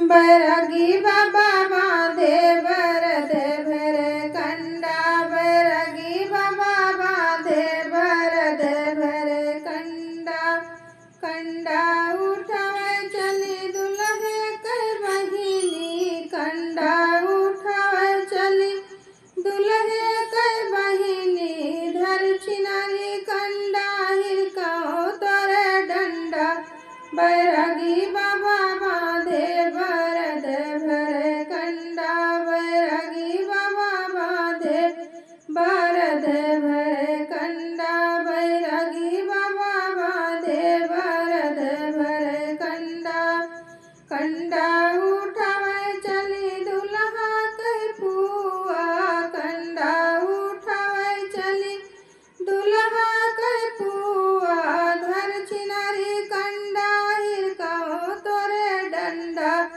बैरागी बाबा बांधे भरत भर कंडा। बैरागी बाबा बांधे भरत भर कंडा। कंडा उठावे चली दुल्हे के बहिनी। कंडा उठावे चली दुल्हे के बहिनी। धर चिनारी कंडा हिरकाओ तोरे डंडा। बैरागी बाबा बांधे भरत भर कंडा। बैरागी बाबा बांधे भरत भर कंडा। बैरागी बाबा बांधे भरत भर कंडा। कंडा उठावे चली दुल्हा के फुआ। कंडा उठावे चली दुल्हा के फुआ। धर चिनारी कंडा हिरकाओ तोरे डंडा।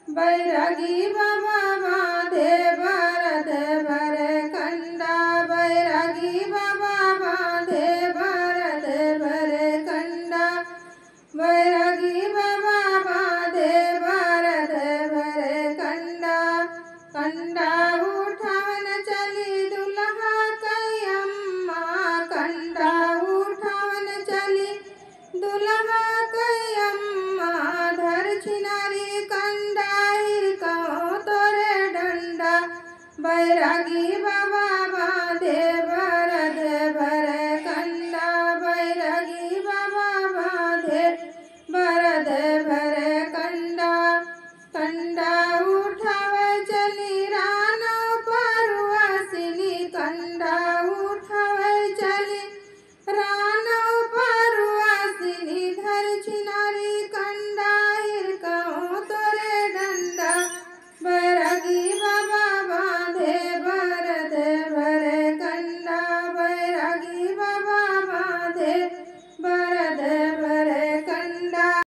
बैरागी बाबा बांधे भरत भर कंडा। बैरागी बाबा बांधे भरत भर कंडा। बैरागी बाबा बांधे भरत भर कंडा। कंडा उठावन चली दुल्हा की अम्मा। कंडा उठावन चली दुल्हा की अम्मा। धर चिनारी कंडा हिरकाओ तोरे डंडा। बैरागी